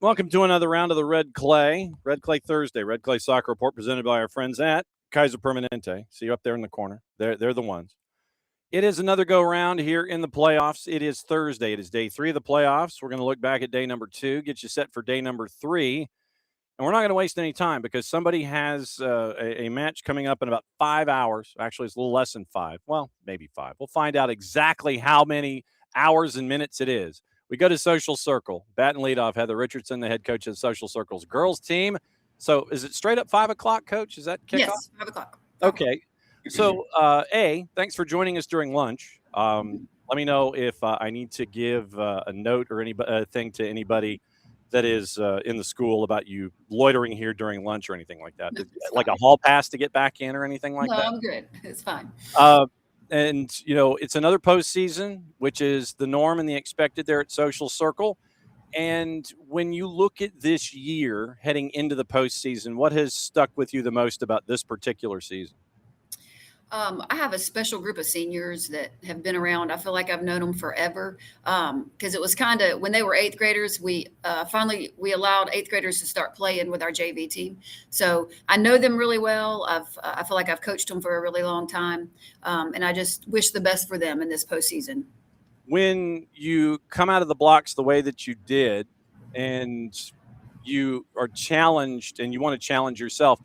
Welcome to another round of the Red Clay Thursday, Red Clay Soccer Report presented by our friends at Kaiser Permanente. See you up there in the corner. They're the ones. It is another go-round here in the playoffs. It is Thursday. It is day 3 of the playoffs. We're going to look back at day number 2, get you set for day number 3. And we're not going to waste any time because somebody has a match coming up in about 5 hours. Actually, it's a little less than 5. Well, maybe 5. We'll find out exactly how many hours and minutes it is. We go to Social Circle. Bat and leadoff, Heather Richardson, the head coach of Social Circle's girls team. So is it straight up 5 o'clock, Coach? Is that kickoff? Yes, 5 o'clock. Okay. So, thanks for joining us during lunch. Let me know if I need to give a note or anything to anybody that is in the school about you loitering here during lunch or anything like that. No, like a hall pass to get back in or anything like that? No, I'm good. It's fine. And, it's another postseason, which is the norm and the expected there at Social Circle. And when you look at this year heading into the postseason, what has stuck with you the most about this particular season? I have a special group of seniors that have been around. I feel like I've known them forever because it was kind of when they were 8th graders. We finally allowed 8th graders to start playing with our JV team. So I know them really well. I feel like I've coached them for a really long time, and I just wish the best for them in this postseason. When you come out of the blocks the way that you did, and you are challenged, and you want to challenge yourself.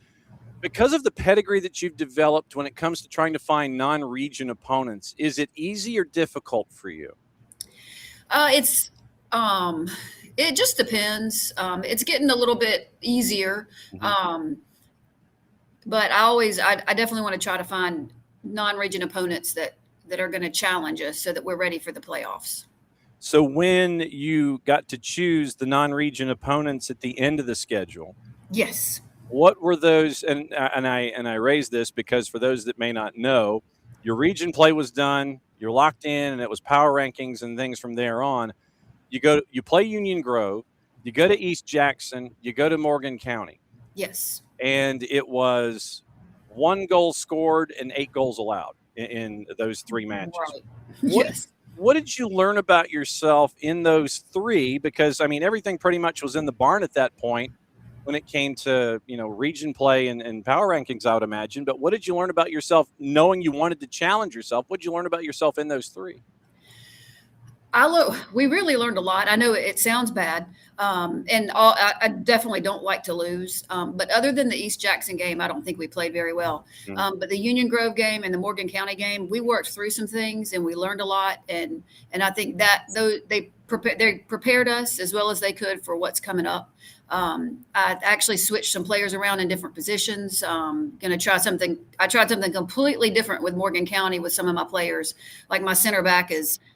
Because of the pedigree that you've developed when it comes to trying to find non-region opponents, is it easy or difficult for you? It just depends. It's getting a little bit easier. Mm-hmm. But I definitely want to try to find non-region opponents that are going to challenge us so that we're ready for the playoffs. So when you got to choose the non-region opponents at the end of the schedule, yes. What were those? And I raise this because for those that may not know, your region play was done. You're locked in, and it was power rankings and things from there on. You play Union Grove. You go to East Jackson. You go to Morgan County. Yes. And it was 1 goal scored and 8 goals allowed in those 3 matches. Right. Yes. What did you learn about yourself in those 3? Because everything pretty much was in the barn at that point. When it came to, region play and power rankings, I would imagine. But what did you learn about yourself knowing you wanted to challenge yourself? What did you learn about yourself in those 3? We really learned a lot. I know it sounds bad. I definitely don't like to lose. But other than the East Jackson game, I don't think we played very well. Mm-hmm. But the Union Grove game and the Morgan County game, we worked through some things and we learned a lot. And I think that they prepared us as well as they could for what's coming up. I actually switched some players around in different positions. Going to try something. I tried something completely different with Morgan County with some of my players. Like my center back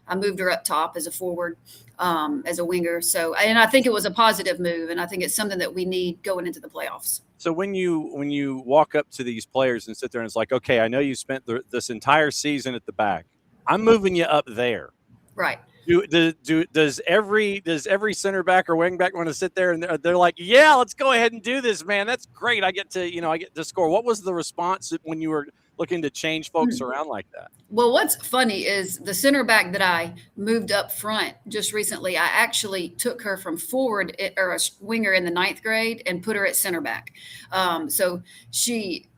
I moved her up top as a forward, as a winger. So, and I think it was a positive move, and I think it's something that we need going into the playoffs. So when you walk up to these players and sit there and it's like, okay, I know you spent this entire season at the back. I'm moving you up there. Right. Does every center back or wing back want to sit there and they're like, yeah, let's go ahead and do this, man. That's great. I get to score. What was the response when you were looking to change folks around like that? Well, what's funny is the center back that I moved up front just recently, I actually took her from forward or a winger in the 9th grade and put her at center back. So she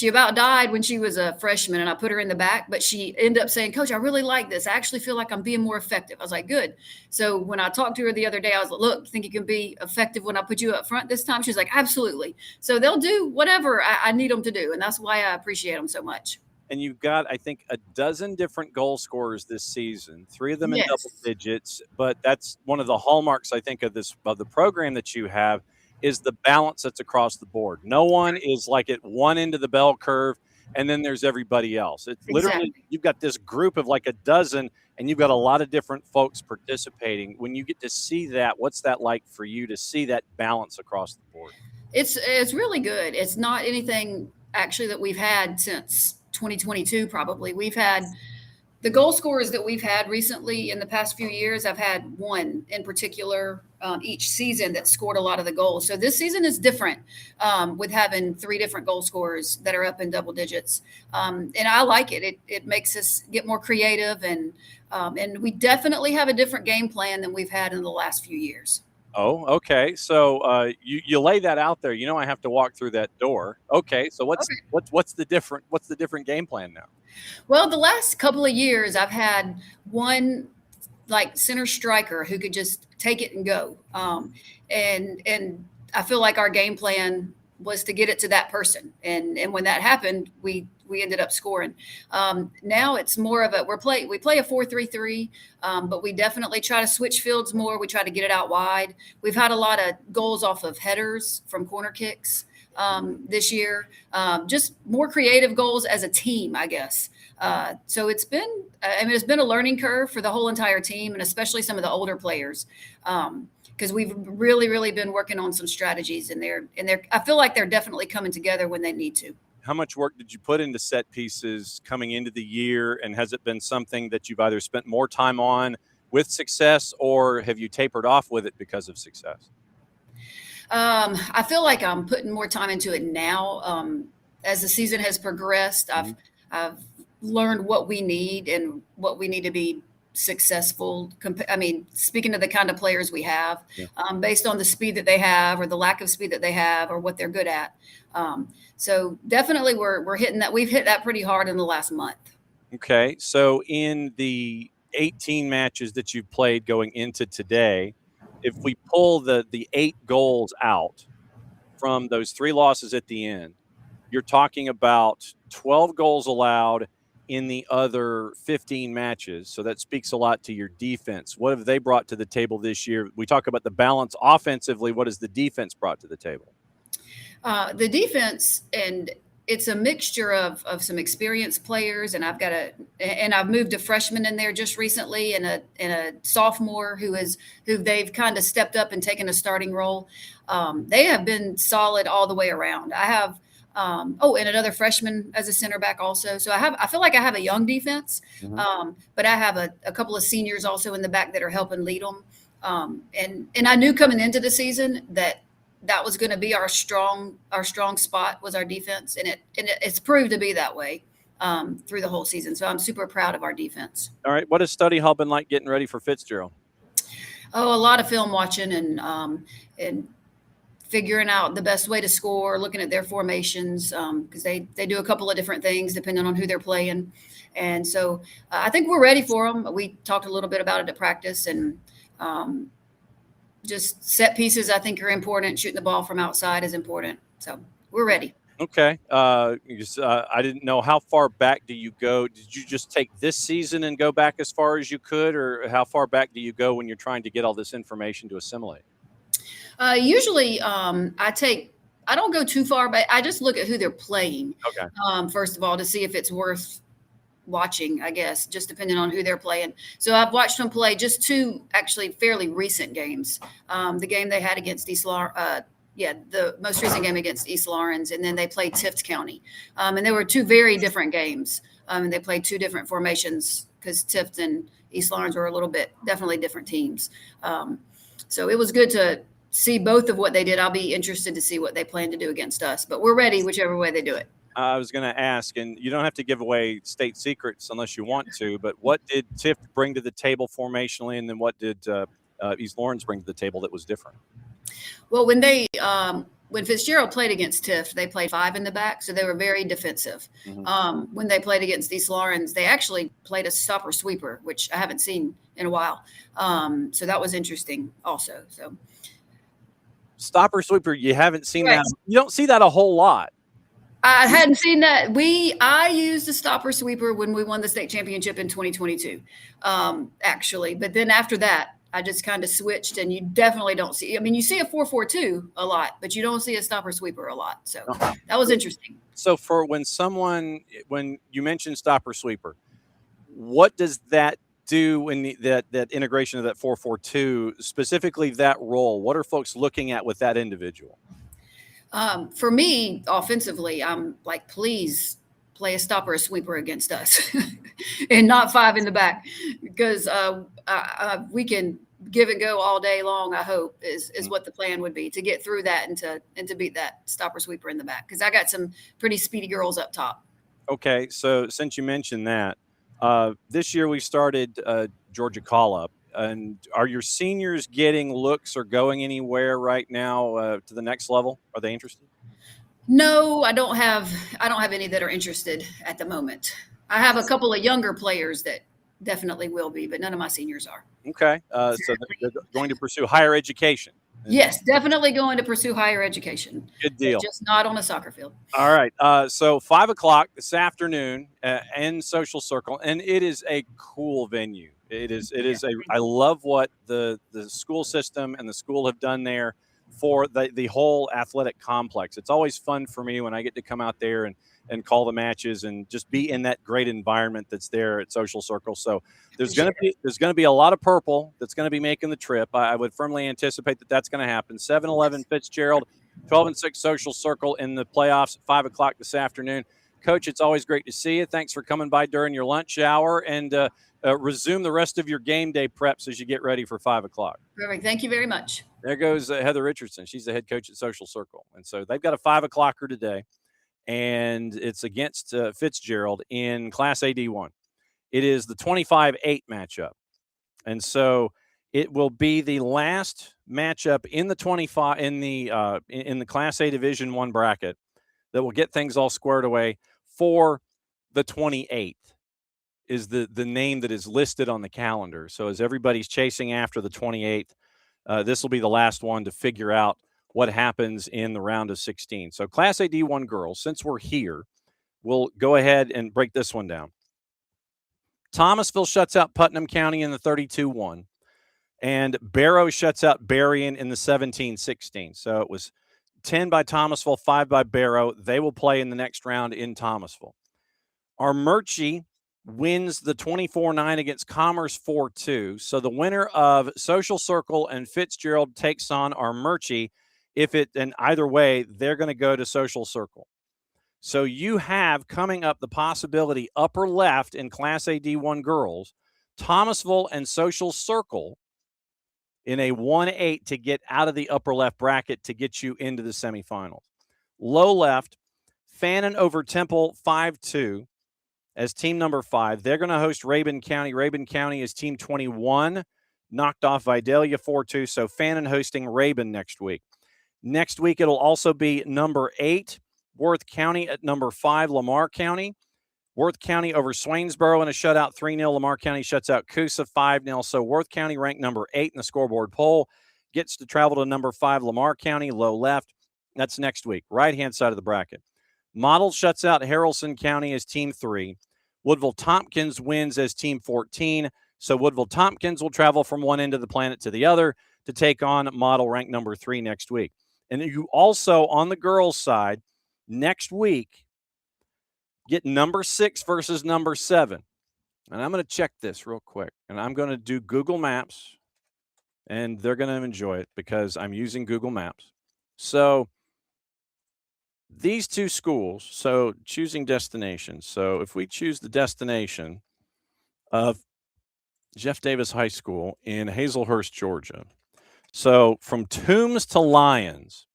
about died when she was a freshman, and I put her in the back, but she ended up saying, Coach, I really like this. I actually feel like I'm being more effective. I was like, good. So when I talked to her the other day, I was like, look, you think you can be effective when I put you up front this time? She's like, absolutely. So they'll do whatever I need them to do. And that's why I appreciate them so much. And you've got, I think, a dozen different goal scorers this season, 3 of them in double digits. But that's one of the hallmarks, I think, of the program that you have, is the balance that's across the board. No one is like at one end of the bell curve, and then there's everybody else. It's literally, you've got this group of like a dozen, and you've got a lot of different folks participating. When you get to see that, what's that like for you to see that balance across the board? It's really good. It's not anything actually that we've had since 2022, probably. We've had the goal scorers that we've had recently in the past few years. I've had one in particular each season that scored a lot of the goals. So this season is different with having 3 different goal scorers that are up in double digits. And I like it. It makes us get more creative, and we definitely have a different game plan than we've had in the last few years. Oh, okay. So you lay that out there. I have to walk through that door. Okay. So what's the different game plan now? Well, the last couple of years, I've had one like center striker who could just take it and go. And I feel like our game plan was to get it to that person, and when that happened, we ended up scoring. Now it's more of a we play a 4-3-3, but we definitely try to switch fields more. We try to get it out wide. We've had a lot of goals off of headers from corner kicks this year. Just more creative goals as a team, I guess. So it's been a learning curve for the whole entire team, and especially some of the older players, because we've really been working on some strategies, and I feel like they're definitely coming together when they need to. How much work did you put into set pieces coming into the year, and has it been something that you've either spent more time on with success, or have you tapered off with it because of success? I feel like I'm putting more time into it now. As the season has progressed, I've learned what we need and what we need to be successful. Speaking of the kind of players we have, based on the speed that they have, or the lack of speed that they have, or what they're good at. So definitely we're hitting that. We've hit that pretty hard in the last month. Okay. So in the 18 matches that you've played going into today, if we pull the 8 goals out from those 3 losses at the end, you're talking about 12 goals allowed in the other 15 matches. So that speaks a lot to your defense. What have they brought to the table this year? We talk about the balance offensively. What has the defense brought to the table? The defense, and it's a mixture of some experienced players, and I've moved a freshman in there just recently, and a sophomore who they've kind of stepped up and taken a starting role. They have been solid all the way around. I have and another freshman as a center back also. So I feel like I have a young defense, but I have a couple of seniors also in the back that are helping lead them. And I knew coming into the season that was going to be our strong spot was our defense, and it's proved to be that way through the whole season. So I'm super proud of our defense. All right, what has study hall been like getting ready for Fitzgerald? Oh, a lot of film watching and figuring out the best way to score, looking at their formations, because they do a couple of different things depending on who they're playing. And so I think we're ready for them. We talked a little bit about it at practice, and just set pieces I think are important. Shooting the ball from outside is important. So we're ready. Okay. I didn't know, how far back do you go? Did you just take this season and go back as far as you could, or how far back do you go when you're trying to get all this information to assimilate? Usually I don't go too far, but I just look at who they're playing. Okay. First of all, to see if it's worth watching, I guess, just depending on who they're playing. So I've watched them play just 2 actually fairly recent games. The game they had against the most recent game against East Lawrence, and then they played Tift County. And they were 2 very different games. And they played 2 different formations because Tift and East Lawrence were definitely different teams. So it was good to see both of what they did. I'll be interested to see what they plan to do against us, but we're ready whichever way they do it. I was going to ask, and you don't have to give away state secrets unless you want to, but what did Tift bring to the table formationally, and then what did East Lawrence bring to the table that was different? Well, when Fitzgerald played against Tift, they played 5 in the back, so they were very defensive. When they played against East Lawrence, they actually played a stopper sweeper, which I haven't seen in a while. So that was interesting also. So stopper sweeper, you haven't seen right. that. You don't see that a whole lot. I hadn't seen that. I used a stopper sweeper when we won the state championship in 2022, actually. But then after that, I just kind of switched, and you definitely don't see. I mean, you see a 4-4-2 a lot, but you don't see a stopper sweeper a lot. So that was interesting. So when you mentioned stopper sweeper, what does that do in that integration of that 4-4-2, specifically that role? What are folks looking at with that individual? For me, offensively, I'm like, please play a stopper or a sweeper against us and not 5 in the back, because we can give and go all day long, I hope, is what the plan would be, to get through that and to beat that stopper sweeper in the back, because I got some pretty speedy girls up top. Okay, so since you mentioned that, this year we started Georgia call-up, And are your seniors getting looks or going anywhere right now to the next level? Are they interested? No, I don't have any that are interested at the moment. I have a couple of younger players that definitely will be, but none of my seniors are. Okay. So they're going to pursue higher education. Yes, definitely going to pursue higher education. Good deal. Just not on a soccer field. All right. So 5:00 this afternoon in Social Circle, and it is a cool venue. It is. I love what the school system and the school have done there for the whole athletic complex. It's always fun for me when I get to come out there and call the matches and just be in that great environment that's there at Social Circle. So there's going to be a lot of purple that's going to be making the trip. I would firmly anticipate that that's going to happen. 7-Eleven Fitzgerald, 12-6 Social Circle in the playoffs at 5:00 this afternoon. Coach, it's always great to see you. Thanks for coming by during your lunch hour, and resume the rest of your game day preps as you get ready for 5:00. Perfect. Thank you very much. There goes Heather Richardson. She's the head coach at Social Circle. And so they've got a 5:00 today, and it's against Fitzgerald in Class A D1. It is the 25-8 matchup. And so it will be the last matchup in the 25 in the Class A Division 1 bracket that will get things all squared away for the 28th is the name that is listed on the calendar. So as everybody's chasing after the 28th, this will be the last one to figure out what happens in the round of 16. So Class A D1 girls, since we're here, we'll go ahead and break this one down. Thomasville shuts out Putnam County in the 32-1, and Barrow shuts out Berrien in the 17-16. So it was 10 by Thomasville, 5 by Barrow. They will play in the next round in Thomasville. Armurchie wins the 24-9 against Commerce 4-2. So the winner of Social Circle and Fitzgerald takes on Armurchie. And either way, they're going to go to Social Circle. So you have coming up the possibility upper left in Class A D1 girls, Thomasville and Social Circle in a 1-8 to get out of the upper left bracket to get you into the semifinals. Low left, Fannin over Temple 5-2 as team number 5. They're going to host Rabun County. Rabun County is team 21, knocked off Vidalia 4-2. So Fannin hosting Rabun next week. Next week, it'll also be number 8, Worth County at number 5, Lamar County. Worth County over Swainsboro in a shutout 3-0. Lamar County shuts out Coosa 5-0. So Worth County, ranked number 8 in the scoreboard poll, gets to travel to number 5, Lamar County, low left. That's next week, right-hand side of the bracket. Model shuts out Haralson County as team 3. Woodville Tompkins wins as team 14. So Woodville Tompkins will travel from one end of the planet to the other to take on Model, ranked number 3 next week. And you also, on the girls' side, next week, get number 6 versus number 7. And I'm going to check this real quick. And I'm going to do Google Maps. And they're going to enjoy it because I'm using Google Maps. So these two schools, so choosing destination. So if we choose the destination of Jeff Davis High School in Hazelhurst, Georgia. So from Toombs to Lyons.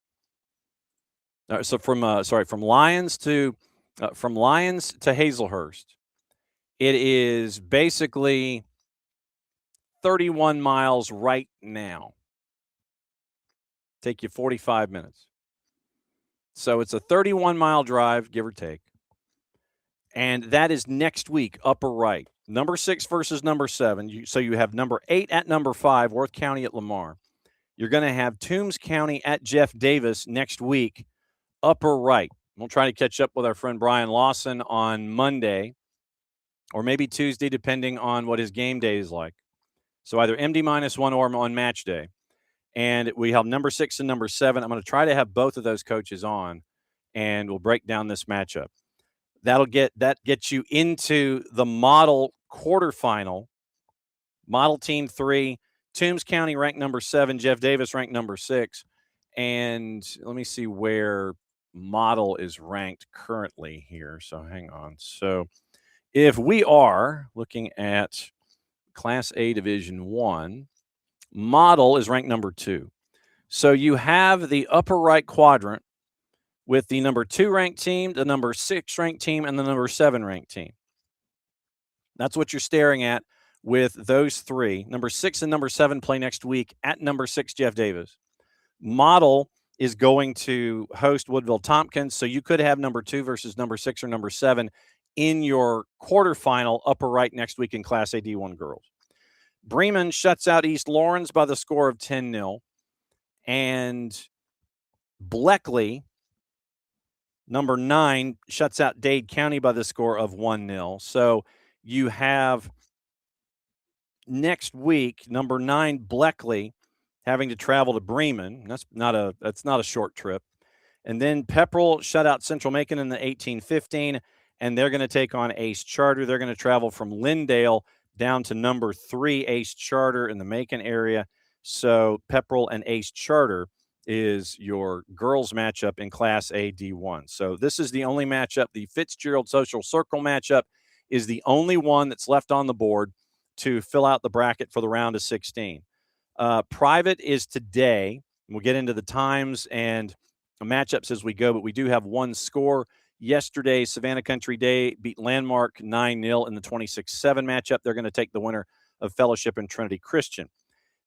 From Lyons to Hazelhurst, it is basically 31 miles right now. Take you 45 minutes. So it's a 31-mile drive, give or take. And that is next week, upper right. Number 6 versus number 7. So you have number 8 at number 5, Worth County at Lamar. You're going to have Toombs County at Jeff Davis next week, upper right. We'll try to catch up with our friend Brian Lawson on Monday or maybe Tuesday, depending on what his game day is like. So either MD-1 or on match day. And we have number 6 and number 7. I'm going to try to have both of those coaches on, and we'll break down this matchup. That gets you into the model quarterfinal. Model team 3, Toombs County ranked number 7, Jeff Davis ranked number 6. And let me see where model is ranked currently here. So hang on. So if we are looking at Class A Division 1, model is ranked number 2. So you have the upper right quadrant with the number 2 ranked team, the number 6 ranked team, and the number 7 ranked team. That's what you're staring at with those three. Number 6 and number 7 play next week at number 6, Jeff Davis. Model is going to host Woodville Tompkins, so you could have number 2 versus number 6 or number 7 in your quarterfinal upper right next week in Class A D1 girls. Bremen shuts out East Lawrence by the score of 10-0. And Bleckley, number 9, shuts out Dade County by the score of 1-0. So you have next week, number 9, Bleckley, having to travel to Bremen. That's not a short trip. And then Pepperell shut out Central Macon in the 18-15, and they're going to take on Ace Charter. They're going to travel from Lindale down to number 3, Ace Charter in the Macon area. So Pepperell and Ace Charter is your girls matchup in Class A D1. So this is the only matchup. The Fitzgerald Social Circle matchup is the only one that's left on the board to fill out the bracket for the round of 16. Private is today. We'll get into the times and matchups as we go, but we do have one score. Yesterday, Savannah Country Day beat Landmark 9-0 in the 26-7 matchup. They're going to take the winner of Fellowship and Trinity Christian.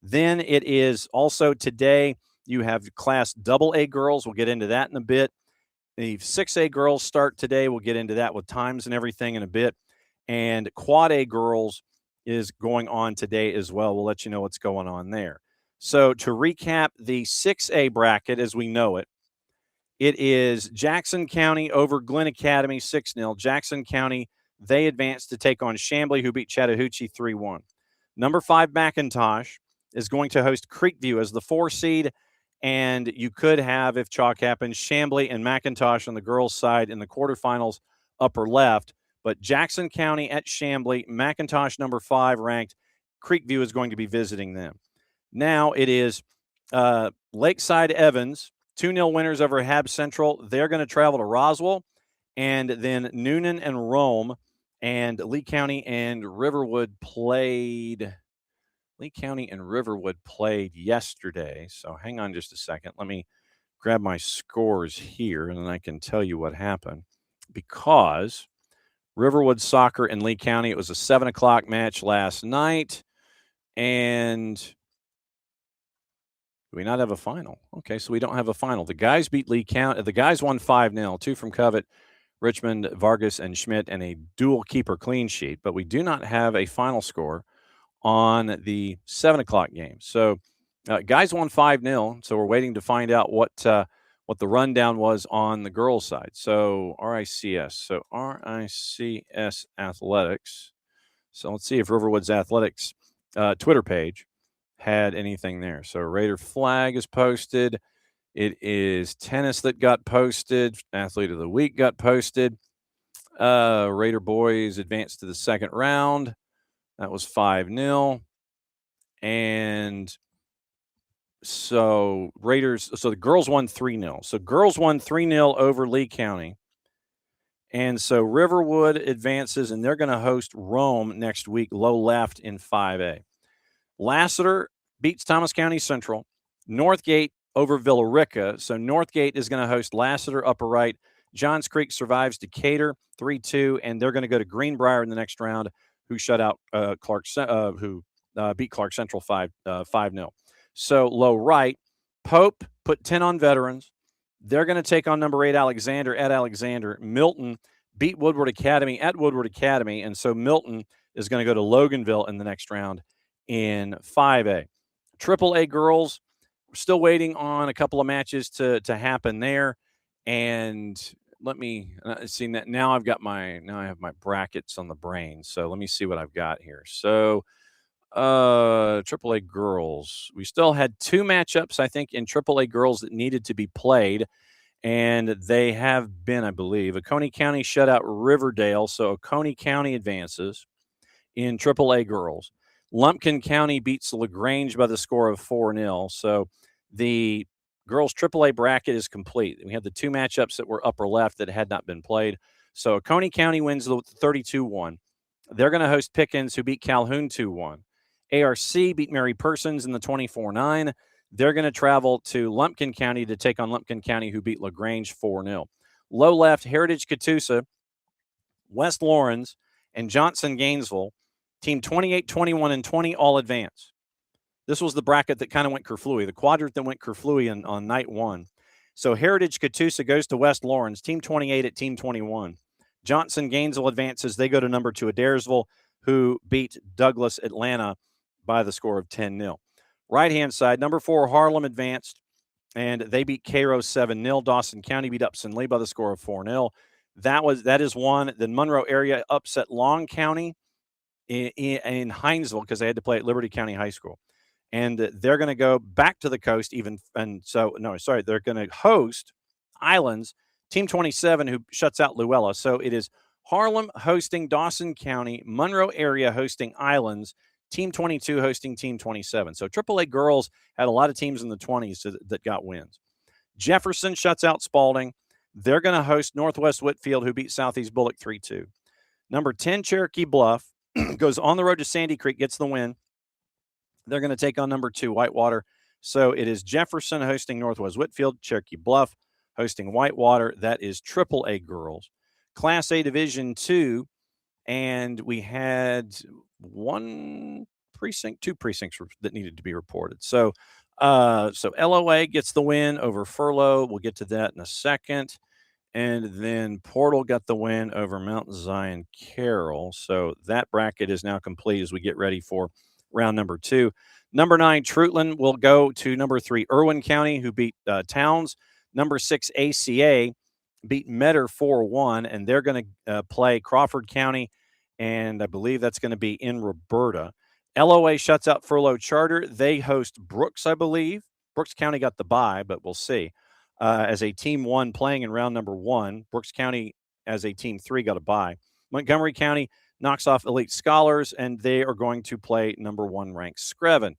Then it is also today, you have Class AA girls. We'll get into that in a bit. The 6A girls start today. We'll get into that with times and everything in a bit. And Quad A girls is going on today as well. We'll let you know what's going on there. So to recap the 6A bracket as we know it, it is Jackson County over Glenn Academy 6-0. Jackson County, they advanced to take on Chamblee, who beat Chattahoochee 3-1. Number 5, McIntosh, is going to host Creekview as the 4 seed. And you could have, if chalk happens, Chamblee and McIntosh on the girls' side in the quarterfinals, upper left. But Jackson County at Chamblee, McIntosh number 5 ranked. Creekview is going to be visiting them. Now it is Lakeside Evans, 2-0 winners over Hab Central. They're going to travel to Roswell. And then Noonan and Rome, and Lee County and Riverwood played yesterday. So hang on just a second. Let me grab my scores here, and then I can tell you what happened. Because Riverwood Soccer and Lee County, it was a 7 o'clock match last night. And do we not have a final? Okay, so we don't have a final. The guys beat Lee County. The guys won 5-0, 2 from Covett, Richmond, Vargas, and Schmidt, and a dual keeper clean sheet. But we do not have a final score on the 7 o'clock game. So guys won 5-0. So we're waiting to find out what the rundown was on the girls' side. So RICS. So RICS Athletics. So let's see if Riverwood's Athletics Twitter page had anything there. So Raider flag is posted. It is tennis that got posted. Athlete of the week got posted. Raider boys advanced to the second round. That was 5-0. And so Raiders, so the girls won 3-0. So girls won 3-0 over Lee County. And so Riverwood advances, and they're going to host Rome next week, low left in 5A. Lassiter beats Thomas County Central. Northgate over Villarica. So Northgate is going to host Lassiter, upper right. Johns Creek survives Decatur 3-2, and they're going to go to Greenbrier in the next round, who shut out beat Clark Central 5-0. So low right, Pope put 10 on veterans. They're going to take on number 8 Alexander at Alexander. Milton beat Woodward Academy at Woodward Academy, and so Milton is going to go to Loganville in the next round in 5A. AAA girls, we're still waiting on a couple of matches to happen there, and let me see that now. I have my brackets on the brain, so let me see what I've got here. So AAA girls, we still had 2 matchups, I think, in AAA girls that needed to be played, and they have been, I believe. Oconee County shut out Riverdale, so Oconee County advances in AAA girls. Lumpkin County beats LaGrange by the score of 4-0, so the girls' AAA bracket is complete. We have the 2 matchups that were upper left that had not been played. So Oconee County wins the 32-1. They're going to host Pickens, who beat Calhoun 2-1. ARC beat Mary Persons in the 24-9. They're going to travel to Lumpkin County to take on Lumpkin County, who beat LaGrange 4-0. Low left, Heritage Catoosa, West Lawrence, and Johnson Gainesville Team 28, 21, and 20 all advance. This was the bracket that kind of went kerflooey, the quadrant that went kerflooey on night one. So Heritage Catoosa goes to West Lawrence, Team 28 at Team 21. Johnson Gainesville advances. They go to number 2 Adairsville, who beat Douglas Atlanta by the score of 10-0. Right-hand side, number 4 Harlem advanced, and they beat Cairo 7-0. Dawson County beat Upson Lee by the score of 4-0. That is one. Then Monroe area upset Long County in Hinesville because they had to play at Liberty County High School. And they're going to go back to the coast they're going to host Islands, Team 27, who shuts out Luella. So it is Harlem hosting Dawson County, Monroe area hosting Islands, Team 22 hosting Team 27. So AAA girls had a lot of teams in the 20s that got wins. Jefferson shuts out Spalding. They're going to host Northwest Whitfield, who beat Southeast Bullock 3-2. Number 10, Cherokee Bluff, goes on the road to Sandy Creek, gets the win. They're going to take on number 2, Whitewater. So it is Jefferson hosting Northwest Whitfield, Cherokee Bluff hosting Whitewater. That is AAA girls. Class A Division 2, and we had two precincts that needed to be reported. So LOA gets the win over Furlough. We'll get to that in a second. And then Portal got the win over Mount Zion Carroll. So that bracket is now complete as we get ready for round number 2. Number 9, Trutland will go to number 3, Irwin County, who beat Towns. Number 6, ACA beat Metter 4-1, and they're going to play Crawford County, and I believe that's going to be in Roberta. LOA shuts out Furlough Charter. They host Brooks, I believe. Brooks County got the bye, but we'll see. As a Team 1 playing in round number 1. Brooks County as a Team 3 got a bye. Montgomery County knocks off Elite Scholars, and they are going to play number 1 ranked Screven.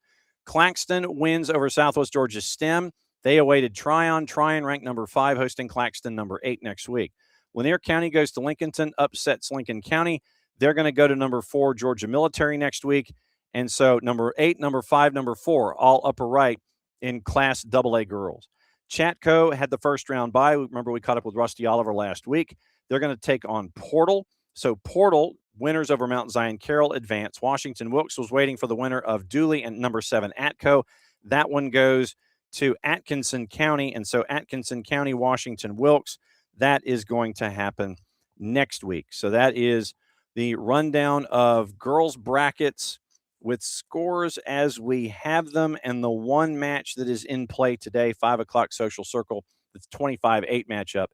Claxton wins over Southwest Georgia STEM. They awaited Tryon. Tryon ranked number 5, hosting Claxton number 8 next week. Lanier County goes to Lincolnton, upsets Lincoln County. They're going to go to number 4, Georgia Military next week. And so number 8, number 5, number 4, all upper right in Class AA girls. Chatco had the first round bye. Remember, we caught up with Rusty Oliver last week. They're going to take on Portal. So Portal, winners over Mount Zion Carroll, advance. Washington Wilkes was waiting for the winner of Dooley and number 7, Atco. That one goes to Atkinson County. And so Atkinson County, Washington Wilkes, that is going to happen next week. So that is the rundown of girls' brackets with scores as we have them, and the one match that is in play today, 5 o'clock Social Circle, the 25-8 matchup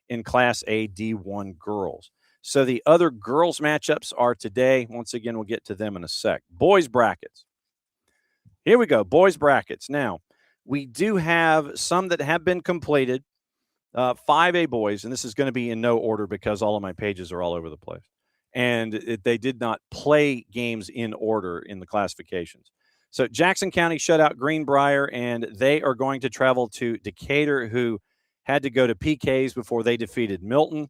in Class A D1 girls. So the other girls matchups are today. Once again, we'll get to them in a sec. Boys brackets. Here we go, boys brackets. Now, we do have some that have been completed. 5A boys, and this is going to be in no order because all of my pages are all over the place. And they did not play games in order in the classifications. So Jackson County shut out Greenbrier, and they are going to travel to Decatur, who had to go to PKs before they defeated Milton.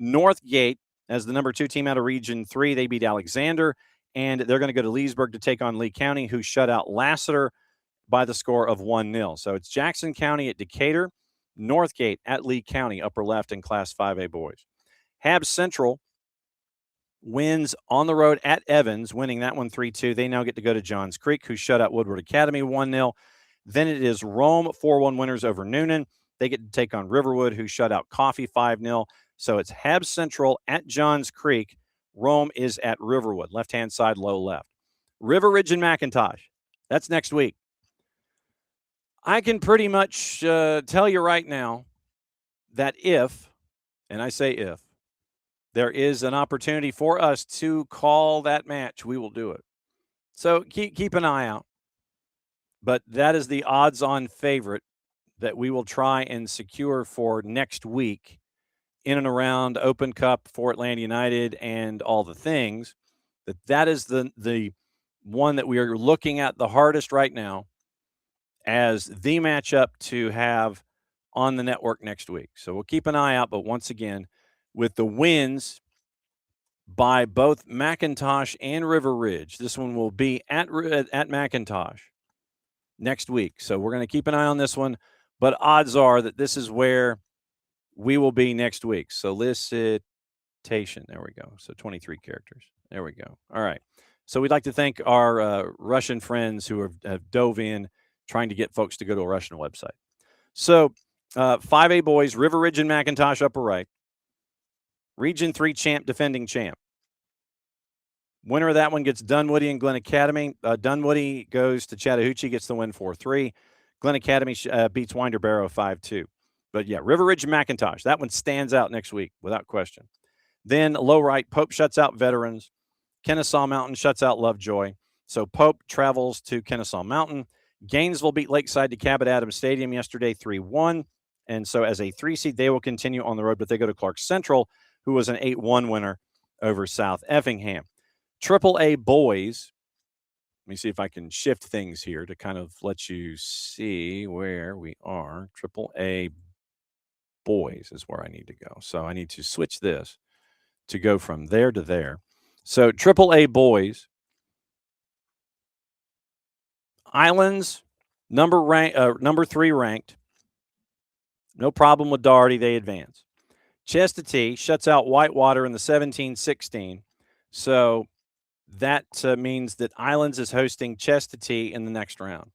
Northgate, as the number 2 team out of Region 3, they beat Alexander, and they're going to go to Leesburg to take on Lee County, who shut out Lassiter by the score of 1-0. So it's Jackson County at Decatur, Northgate at Lee County, upper left in Class 5A boys. Hab Central wins on the road at Evans, winning that one 3-2. They now get to go to Johns Creek, who shut out Woodward Academy 1-0. Then it is Rome, 4-1 winners over Noonan. They get to take on Riverwood, who shut out Coffee 5-0. So it's Hab Central at Johns Creek. Rome is at Riverwood, left-hand side, low left. River Ridge and McIntosh. That's next week. I can pretty much tell you right now that if, and I say if, there is an opportunity for us to call that match, we will do it. So keep an eye out. But that is the odds-on favorite that we will try and secure for next week in and around Open Cup, Fort Land United, and all the things. That is the one that we are looking at the hardest right now as the matchup to have on the network next week. So we'll keep an eye out. But once again, with the wins by both McIntosh and River Ridge, this one will be at McIntosh next week. So we're going to keep an eye on this one. But odds are that this is where we will be next week. Solicitation. There we go. So 23 characters. There we go. All right. So we'd like to thank our Russian friends who have dove in trying to get folks to go to a Russian website. So 5A boys, River Ridge and McIntosh upper right. Region 3 champ, defending champ. Winner of that one gets Dunwoody and Glen Academy. Dunwoody goes to Chattahoochee, gets the win 4-3. Glen Academy beats Winder Barrow 5-2. But yeah, River Ridge and McIntosh, that one stands out next week without question. Then low right, Pope shuts out Veterans. Kennesaw Mountain shuts out Lovejoy. So Pope travels to Kennesaw Mountain. Gainesville beat Lakeside to Cabot Adams Stadium yesterday 3-1. And so as a 3 seed, they will continue on the road, but they go to Clark Central, who was an 8-1 winner over South Effingham. AAA boys, let me see if I can shift things here to kind of let you see where we are. AAA boys is where I need to go. So I need to switch this to go from there to there. So AAA boys, Islands, number 3 ranked. No problem with Doherty. They advance. Chestatee shuts out Whitewater in the 17-16. So that means that Islands is hosting Chestatee in the next round.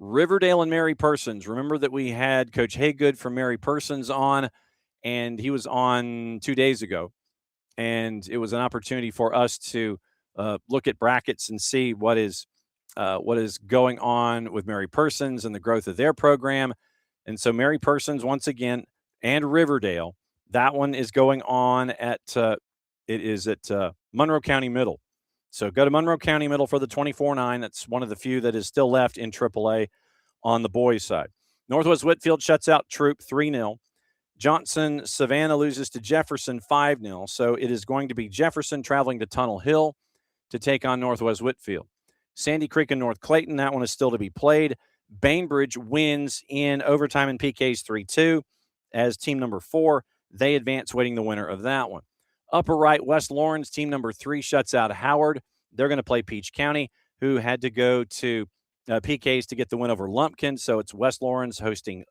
Riverdale and Mary Persons. Remember that we had Coach Haygood from Mary Persons on, and he was on 2 days ago. And it was an opportunity for us to look at brackets and see what is going on with Mary Persons and the growth of their program. And so Mary Persons, once again, and Riverdale, that one is going on at Monroe County Middle. So go to Monroe County Middle for the 24-9. That's one of the few that is still left in AAA on the boys' side. Northwest Whitfield shuts out Troop 3-0. Johnson Savannah loses to Jefferson 5-0. So it is going to be Jefferson traveling to Tunnel Hill to take on Northwest Whitfield. Sandy Creek and North Clayton, that one is still to be played. Bainbridge wins in overtime and PKs 3-2 as team number 4. They advance, waiting the winner of that one. Upper right, West Lawrence, team number 3, shuts out Howard. They're going to play Peach County, who had to go to PKs to get the win over Lumpkin. So it's West Lawrence hosting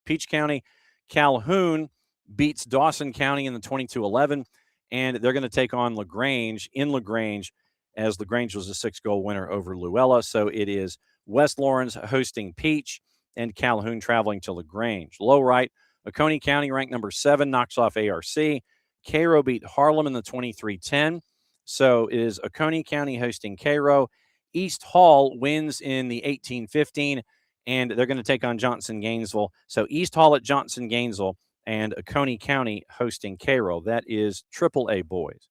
Peach County. Calhoun beats Dawson County in the 22-11, and they're going to take on LaGrange in LaGrange, as LaGrange was a 6-goal winner over Luella. So it is West Lawrence hosting Peach and Calhoun traveling to LaGrange. Low right, Oconee County, ranked number 7, knocks off ARC. Cairo beat Harlem in the 23-10. So it is Oconee County hosting Cairo. East Hall wins in the 18-15, and they're going to take on Johnson Gainesville. So East Hall at Johnson Gainesville and Oconee County hosting Cairo. That is AAA boys.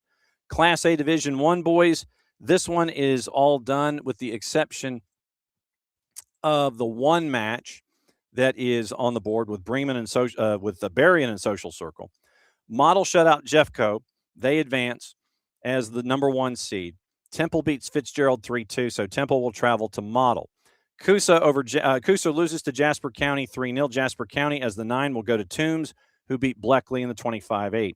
Class A Division I boys, this one is all done with the exception of the one match that is on the board with Bremen and with the Berrien and Social Circle. Model shut out Jeffco. They advance as the number 1 seed. Temple beats Fitzgerald 3-2, so Temple will travel to Model. Coosa loses to Jasper County 3-0. Jasper County, as the 9, will go to Toombs, who beat Bleckley in the 25-8.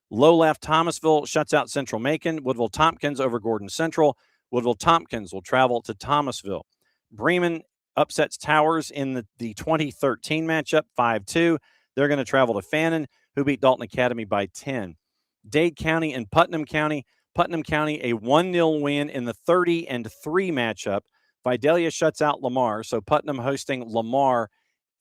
Low left, Thomasville shuts out Central Macon. Woodville Tompkins over Gordon Central. Woodville Tompkins will travel to Thomasville. Bremen upsets Towers in the 2013 matchup 5-2. They're going to travel to Fannin, who beat Dalton Academy by 10. Dade County and Putnam County. Putnam County, a 1-0 win in the 30-3 matchup. Vidalia shuts out Lamar, so Putnam hosting Lamar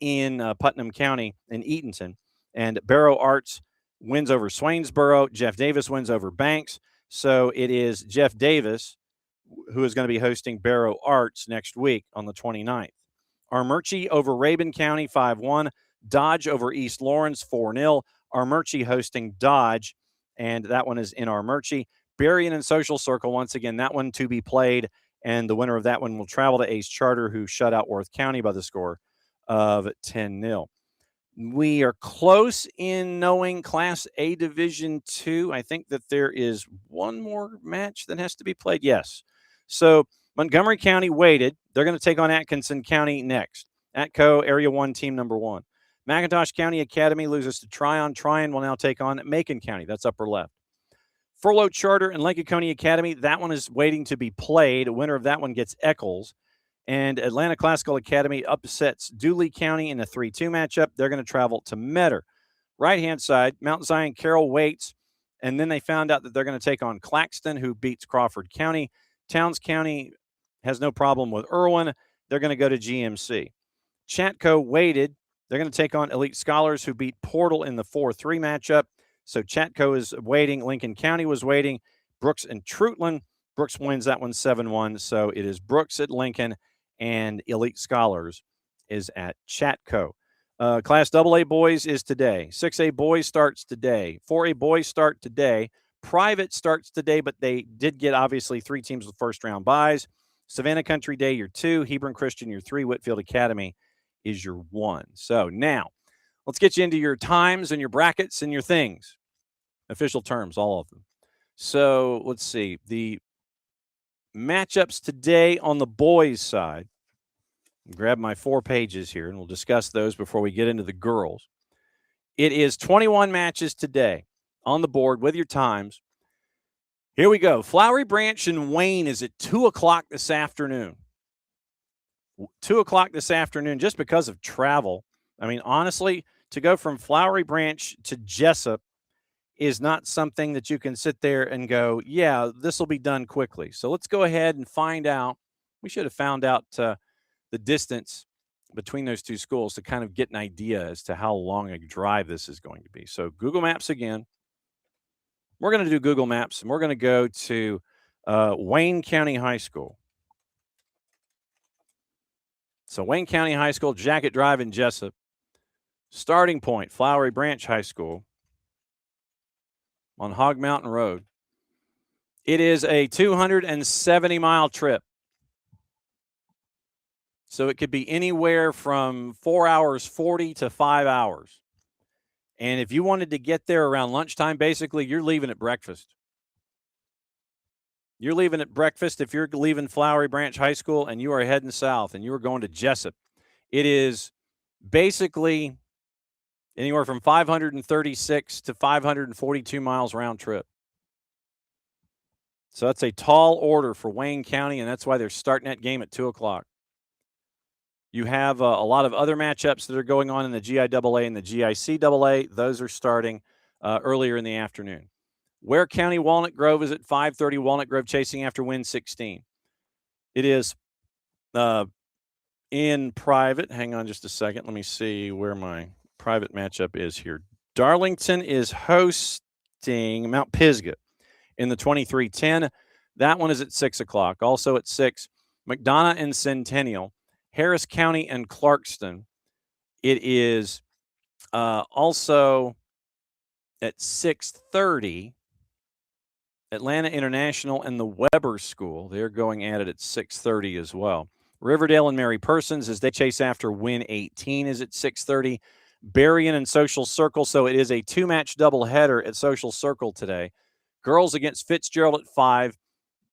in Putnam County in Eatonton. And Barrow Arts wins over Swainsboro. Jeff Davis wins over Banks. So it is Jeff Davis who is going to be hosting Barrow Arts next week on the 29th. Armurchie over Rabun County 5-1. Dodge over East Lawrence 4-0. Armurchie hosting Dodge, and that one is in Armurchie. Berrien and Social Circle, once again, that one to be played, and the winner of that one will travel to Ace Charter, who shut out Worth County by the score of 10-0. We are close in knowing Class A Division II. I think that there is one more match that has to be played. Yes. So Montgomery County waited. They're going to take on Atkinson County next. Atco, Area 1, team number 1. McIntosh County Academy loses to Tryon. Tryon will now take on Macon County. That's upper left. Furlough Charter and Lincoln County Academy, that one is waiting to be played. The winner of that one gets Eccles. And Atlanta Classical Academy upsets Dooley County in a 3-2 matchup. They're going to travel to Metter. Right-hand side, Mount Zion Carroll waits, and then they found out that they're going to take on Claxton, who beats Crawford County. Towns County has no problem with Irwin. They're going to go to GMC. Chatco waited. They're going to take on Elite Scholars, who beat Portal in the 4-3 matchup. So Chatco is waiting. Lincoln County was waiting. Brooks and Trutland. Brooks wins that one 7-1. So it is Brooks at Lincoln and Elite Scholars is at Chatco. Class AA boys is today. 6A boys starts today. 4A boys start today. Private starts today, but they did get, obviously, 3 teams with first-round buys. Savannah Country Day, your 2. Hebron Christian, your 3. Whitfield Academy is your 1. So now, let's get you into your times and your brackets and your things. Official terms, all of them. So let's see. The matchups today on the boys' side. Grab my 4 pages here, and we'll discuss those before we get into the girls. It is 21 matches today on the board with your times. Here we go. Flowery Branch and Wayne is at 2 o'clock this afternoon. 2 o'clock this afternoon just because of travel. I mean, honestly, to go from Flowery Branch to Jessup is not something that you can sit there and go, yeah, this will be done quickly. So let's go ahead and find out. We should have found out the distance between those 2 schools to kind of get an idea as to how long a drive this is going to be. So Google Maps again. We're going to do Google Maps, and we're going to go to Wayne County High School. So Wayne County High School, Jacket Drive in Jessup. Starting point, Flowery Branch High School on Hog Mountain Road. It is a 270-mile trip. So it could be anywhere from 4 hours 40 to 5 hours. And if you wanted to get there around lunchtime, basically, you're leaving at breakfast. You're leaving at breakfast if you're leaving Flowery Branch High School and you are heading south and you are going to Jessup. It is basically anywhere from 536 to 542 miles round trip. So that's a tall order for Wayne County, and that's why they're starting that game at 2 o'clock. You have a lot of other matchups that are going on in the GIAA and the GICAA. Those are starting earlier in the afternoon. Ware County Walnut Grove is at 5:30. Walnut Grove chasing after win 16. It is in private. Hang on just a second. Let me see where my private matchup is here. Darlington is hosting Mount Pisgah in the 23-10. That one is at 6 o'clock. Also at 6, McDonough and Centennial. Harris County and Clarkston. It is also at 6:30. Atlanta International and the Weber School. They're going at it at 6:30 as well. Riverdale and Mary Persons, as they chase after win 18, is at 6:30. Berrien and Social Circle. So it is a 2-match doubleheader at Social Circle today. Girls against Fitzgerald at 5.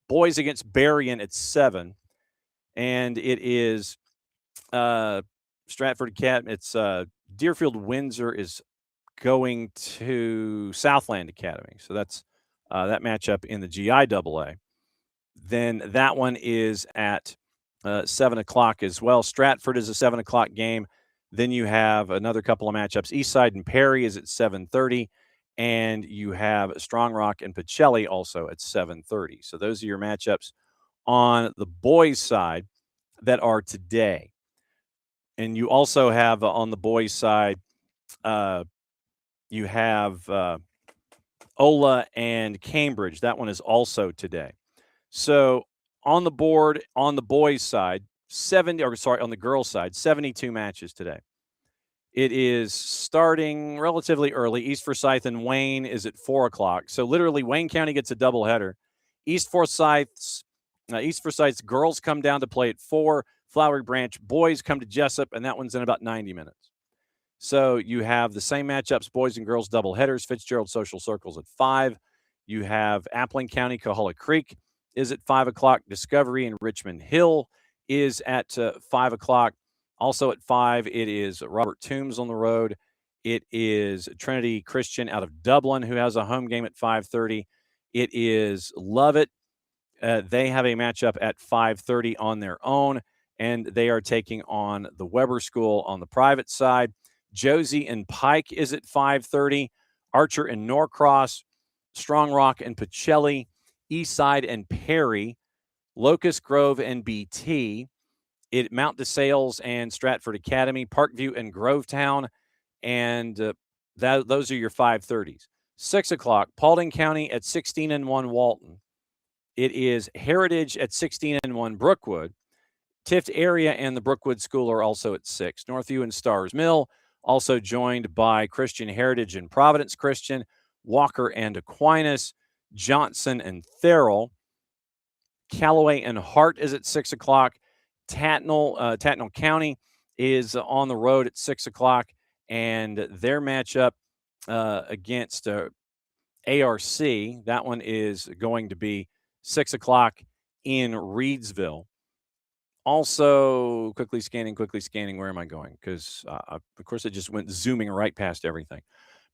Boys against Berrien at 7. And it is Stratford Academy. It's Deerfield Windsor is going to Southland Academy. So that's that matchup in the GIAA. Then that one is at 7 o'clock as well. Stratford is a 7 o'clock game. Then you have another couple of matchups. Eastside and Perry is at 7:30. And you have Strong Rock and Pacelli also at 7:30. So those are your matchups on the boys' side that are today. And you also have on the boys' side, you have Ola and Cambridge. That one is also today. So on the board, on the boys' side, on the girls' side, 72 matches today. It is starting relatively early. East Forsyth and Wayne is at 4 o'clock. So literally, Wayne County gets a doubleheader. East Forsyth's girls come down to play at 4. Flowery Branch boys come to Jessup, and that one's in about 90 minutes. So you have the same matchups, boys and girls doubleheaders. Fitzgerald Social Circles at 5. You have Appling County, Coahulla Creek is at 5 o'clock. Discovery and Richmond Hill is at 5 o'clock. Also at 5, it is Robert Toombs on the road. It is Trinity Christian out of Dublin, who has a home game at 5:30. It is Lovett. They have a matchup at 5:30 on their own, and they are taking on the Weber School on the private side. Josie and Pike is at 5:30. Archer and Norcross, Strong Rock and Pacelli, Eastside and Perry, Locust Grove and BT. Mount DeSales and Stratford Academy, Parkview and Grovetown, and those are your 5:30s. 6 o'clock, Paulding County at 16-1 Walton. It is Heritage at 16-1 Brookwood. Tift area and the Brookwood School are also at 6. Northview and Stars Mill, also joined by Christian Heritage and Providence Christian, Walker and Aquinas, Johnson and Therrell. Callaway and Hart is at 6 o'clock. Tatnall County is on the road at 6 o'clock, and their matchup against ARC, that one is going to be 6 o'clock in Reedsville. Also, quickly scanning. Where am I going? Because, of course, it just went zooming right past everything.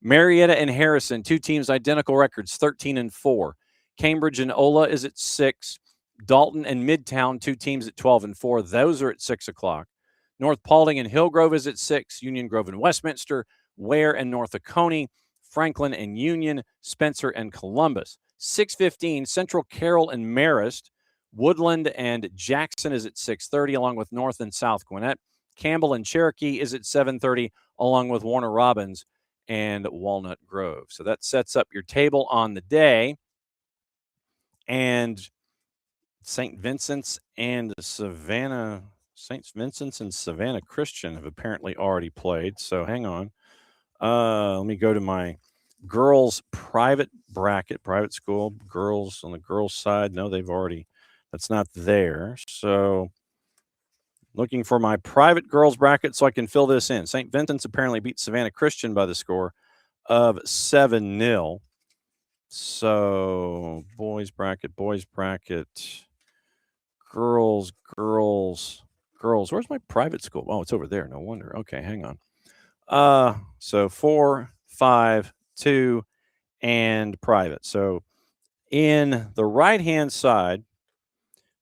Marietta and Harrison, two teams, identical records, 13-4. Cambridge and Ola is at 6. Dalton and Midtown, two teams at 12-4. Those are at 6 o'clock. North Paulding and Hillgrove is at 6. Union Grove and Westminster. Ware and North Oconee. Franklin and Union. Spencer and Columbus. 6:15, Central Carroll and Marist. Woodland and Jackson is at 6:30, along with North and South Gwinnett. Campbell and Cherokee is at 7:30, along with Warner Robins and Walnut Grove. So that sets up your table on the day. And St. Vincent's and Savannah Christian have apparently already played. So hang on. Let me go to my girls' private bracket, private school. Girls on the girls' side. No, that's not there. So looking for my private girls' bracket so I can fill this in. St. Vincent's apparently beat Savannah Christian by the score of 7-0. So boys bracket. Girls. Where's my private school? Oh, it's over there. No wonder. Okay, hang on. So 4, 5, 2, and private. So in the right-hand side,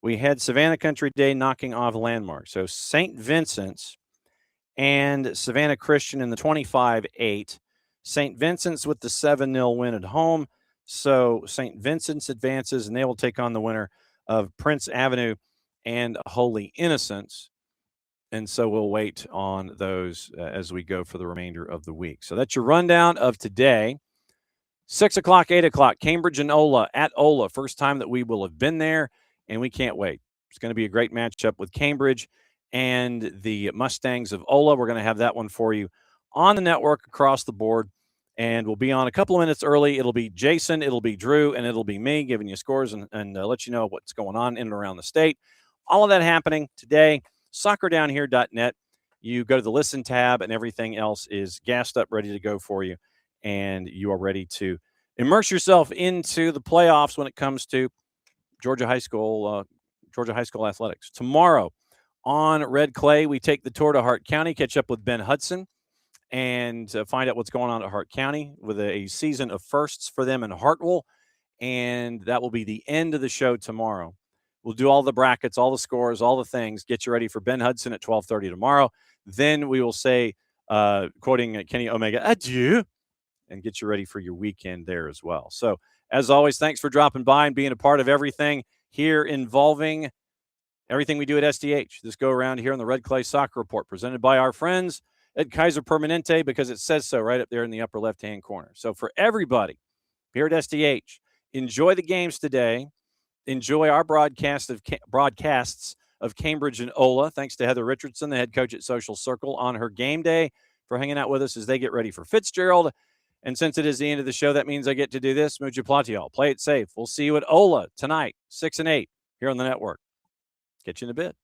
we had Savannah Country Day knocking off Landmark. So St. Vincent's and Savannah Christian in the 25-8. St. Vincent's with the 7-0 win at home. So St. Vincent's advances, and they will take on the winner of Prince Avenue and Holy Innocents. And so we'll wait on those as we go for the remainder of the week. So that's your rundown of today. 6 o'clock, 8 o'clock, Cambridge and Ola at Ola. First time that we will have been there, and we can't wait. It's going to be a great matchup with Cambridge and the Mustangs of Ola. We're going to have that one for you on the network across the board. And we'll be on a couple of minutes early. It'll be Jason, it'll be Drew, and it'll be me giving you scores and let you know what's going on in and around the state. All of that happening today. SoccerDownHere.net. You go to the Listen tab, and everything else is gassed up, ready to go for you. And you are ready to immerse yourself into the playoffs when it comes to Georgia High School athletics. Tomorrow on Red Clay, we take the tour to Hart County, catch up with Ben Hudson, and find out what's going on at Hart County with a season of firsts for them in Hartwell. And that will be the end of the show tomorrow. We'll do all the brackets, all the scores, all the things, get you ready for Ben Hudson at 12:30 tomorrow. Then we will say, quoting Kenny Omega, adieu, and get you ready for your weekend there as well. So, as always, thanks for dropping by and being a part of everything here involving everything we do at SDH. This go around here on the Red Clay Soccer Report, presented by our friends at Kaiser Permanente, because it says so right up there in the upper left-hand corner. So for everybody here at SDH, enjoy the games today. Enjoy our broadcasts of Cambridge and Ola. Thanks to Heather Richardson, the head coach at Social Circle, on her game day, for hanging out with us as they get ready for Fitzgerald. And since it is the end of the show, that means I get to do this. Mucha Platial. Play it safe. We'll see you at Ola tonight, 6 and 8, here on the network. Catch you in a bit.